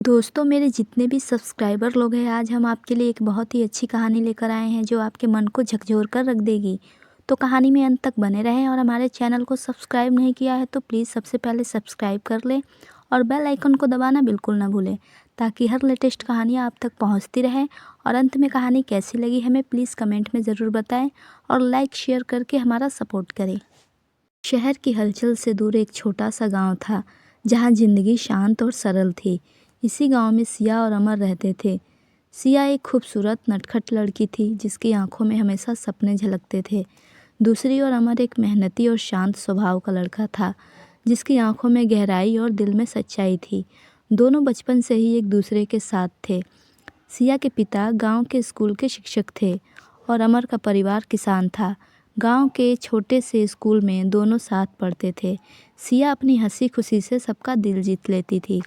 दोस्तों मेरे जितने भी सब्सक्राइबर लोग हैं, आज हम आपके लिए एक बहुत ही अच्छी कहानी लेकर आए हैं जो आपके मन को झकझोर कर रख देगी। तो कहानी में अंत तक बने रहें और हमारे चैनल को सब्सक्राइब नहीं किया है तो प्लीज़ सबसे पहले सब्सक्राइब कर लें और बेल आइकन को दबाना बिल्कुल ना भूलें, ताकि हर लेटेस्ट कहानियाँ आप तक पहुँचती रहें। और अंत में कहानी कैसी लगी हमें प्लीज़ कमेंट में ज़रूर बताएँ और लाइक शेयर करके हमारा सपोर्ट करें। शहर की हलचल से दूर एक छोटा सा गांव था जहां जिंदगी शांत और सरल थी। इसी गांव में सिया और अमर रहते थे। सिया एक खूबसूरत नटखट लड़की थी जिसकी आंखों में हमेशा सपने झलकते थे। दूसरी ओर अमर एक मेहनती और शांत स्वभाव का लड़का था जिसकी आंखों में गहराई और दिल में सच्चाई थी। दोनों बचपन से ही एक दूसरे के साथ थे। सिया के पिता गांव के स्कूल के शिक्षक थे और अमर का परिवार किसान था। गांव के छोटे से स्कूल में दोनों साथ पढ़ते थे। सिया अपनी हंसी खुशी से सबका दिल जीत लेती थी,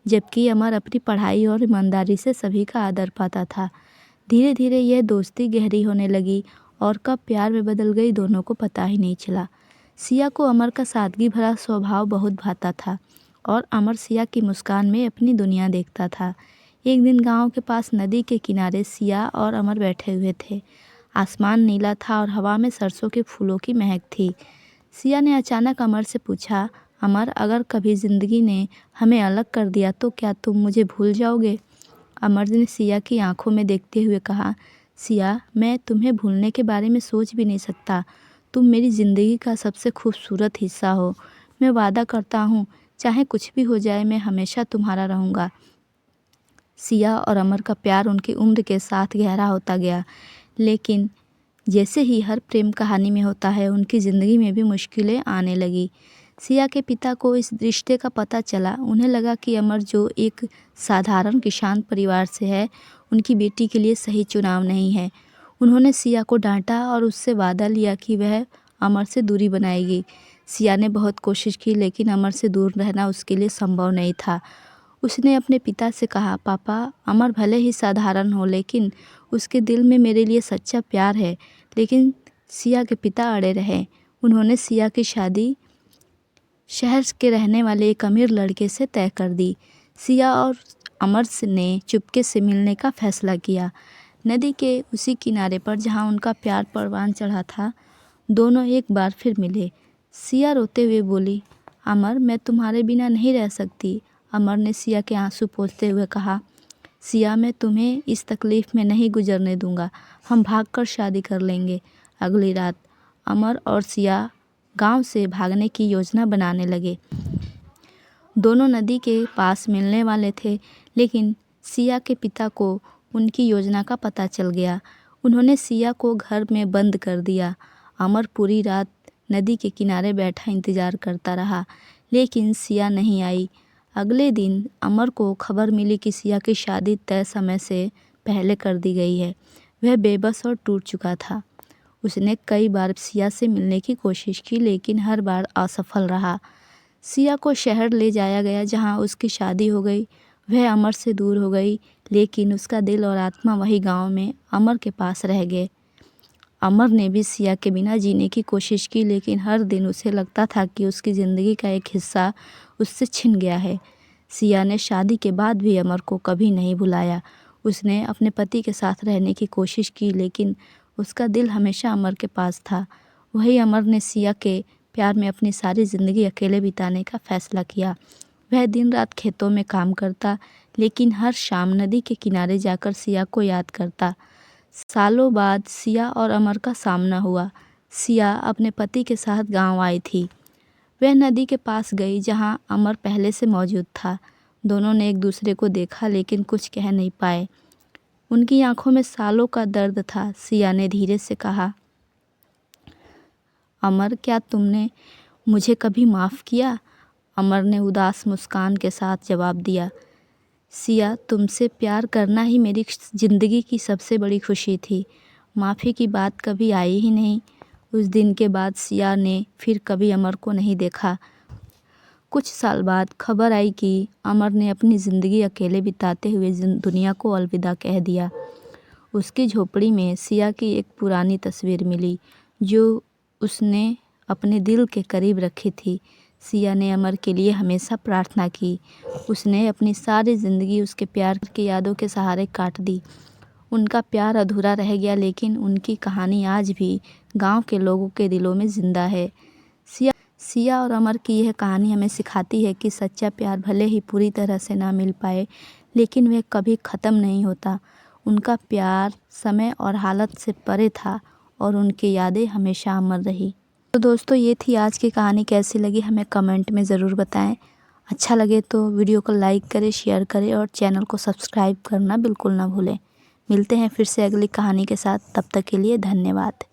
जबकि अमर अपनी पढ़ाई और ईमानदारी से सभी का आदर पाता था। धीरे धीरे यह दोस्ती गहरी होने लगी और कब प्यार में बदल गई दोनों को पता ही नहीं चला। सिया को अमर का सादगी भरा स्वभाव बहुत भाता था और अमर सिया की मुस्कान में अपनी दुनिया देखता था। एक दिन गांव के पास नदी के किनारे सिया और अमर बैठे हुए थे। आसमान नीला था और हवा में सरसों के फूलों की महक थी। सिया ने अचानक अमर से पूछा, अमर, अगर कभी ज़िंदगी ने हमें अलग कर दिया तो क्या तुम मुझे भूल जाओगे? अमर ने सिया की आंखों में देखते हुए कहा, सिया, मैं तुम्हें भूलने के बारे में सोच भी नहीं सकता। तुम मेरी ज़िंदगी का सबसे खूबसूरत हिस्सा हो। मैं वादा करता हूँ, चाहे कुछ भी हो जाए मैं हमेशा तुम्हारा रहूँगा। सिया और अमर का प्यार उनकी उम्र के साथ गहरा होता गया, लेकिन जैसे ही हर प्रेम कहानी में होता है, उनकी ज़िंदगी में भी मुश्किलें आने लगी। सिया के पिता को इस रिश्ते का पता चला। उन्हें लगा कि अमर, जो एक साधारण किसान परिवार से है, उनकी बेटी के लिए सही चुनाव नहीं है। उन्होंने सिया को डांटा और उससे वादा लिया कि वह अमर से दूरी बनाएगी। सिया ने बहुत कोशिश की, लेकिन अमर से दूर रहना उसके लिए संभव नहीं था। उसने अपने पिता से कहा, पापा, अमर भले ही साधारण हो, लेकिन उसके दिल में मेरे लिए सच्चा प्यार है। लेकिन सिया के पिता अड़े रहे। उन्होंने सिया की शादी शहर के रहने वाले एक अमीर लड़के से तय कर दी। सिया और अमर ने चुपके से मिलने का फैसला किया। नदी के उसी किनारे पर जहाँ उनका प्यार परवान चढ़ा था, दोनों एक बार फिर मिले। सिया रोते हुए बोली, अमर, मैं तुम्हारे बिना नहीं रह सकती। अमर ने सिया के आंसू पोंछते हुए कहा, सिया, मैं तुम्हें इस तकलीफ़ में नहीं गुजरने दूंगा। हम भागकर शादी कर लेंगे। अगली रात अमर और सिया गांव से भागने की योजना बनाने लगे। दोनों नदी के पास मिलने वाले थे, लेकिन सिया के पिता को उनकी योजना का पता चल गया। उन्होंने सिया को घर में बंद कर दिया। अमर पूरी रात नदी के किनारे बैठा इंतज़ार करता रहा, लेकिन सिया नहीं आई। अगले दिन अमर को खबर मिली कि सिया की शादी तय समय से पहले कर दी गई है। वह बेबस और टूट चुका था। उसने कई बार सिया से मिलने की कोशिश की, लेकिन हर बार असफल रहा। सिया को शहर ले जाया गया जहां उसकी शादी हो गई। वह अमर से दूर हो गई, लेकिन उसका दिल और आत्मा वही गांव में अमर के पास रह गए। अमर ने भी सिया के बिना जीने की कोशिश की, लेकिन हर दिन उसे लगता था कि उसकी ज़िंदगी का एक हिस्सा उससे छिन गया है। सिया ने शादी के बाद भी अमर को कभी नहीं भुलाया। उसने अपने पति के साथ रहने की कोशिश की, लेकिन उसका दिल हमेशा अमर के पास था। वही अमर ने सिया के प्यार में अपनी सारी ज़िंदगी अकेले बिताने का फ़ैसला किया। वह दिन रात खेतों में काम करता, लेकिन हर शाम नदी के किनारे जाकर सिया को याद करता। सालों बाद सिया और अमर का सामना हुआ। सिया अपने पति के साथ गांव आई थी। वह नदी के पास गई जहां अमर पहले से मौजूद था। दोनों ने एक दूसरे को देखा, लेकिन कुछ कह नहीं पाए। उनकी आंखों में सालों का दर्द था। सिया ने धीरे से कहा, अमर, क्या तुमने मुझे कभी माफ़ किया? अमर ने उदास मुस्कान के साथ जवाब दिया, सिया, तुमसे प्यार करना ही मेरी ज़िंदगी की सबसे बड़ी खुशी थी। माफ़ी की बात कभी आई ही नहीं। उस दिन के बाद सिया ने फिर कभी अमर को नहीं देखा। कुछ साल बाद खबर आई कि अमर ने अपनी ज़िंदगी अकेले बिताते हुए दुनिया को अलविदा कह दिया। उसकी झोपड़ी में सिया की एक पुरानी तस्वीर मिली जो उसने अपने दिल के करीब रखी थी। सिया ने अमर के लिए हमेशा प्रार्थना की। उसने अपनी सारी ज़िंदगी उसके प्यार की यादों के सहारे काट दी। उनका प्यार अधूरा रह गया, लेकिन उनकी कहानी आज भी गांव के लोगों के दिलों में ज़िंदा है। सिया और अमर की यह कहानी हमें सिखाती है कि सच्चा प्यार भले ही पूरी तरह से ना मिल पाए, लेकिन वह कभी ख़त्म नहीं होता। उनका प्यार समय और हालत से परे था और उनकी यादें हमेशा अमर रही। तो दोस्तों, ये थी आज की कहानी। कैसी लगी हमें कमेंट में ज़रूर बताएं। अच्छा लगे तो वीडियो को लाइक करें, शेयर करें और चैनल को सब्सक्राइब करना बिल्कुल ना भूलें। मिलते हैं फिर से अगली कहानी के साथ। तब तक के लिए धन्यवाद।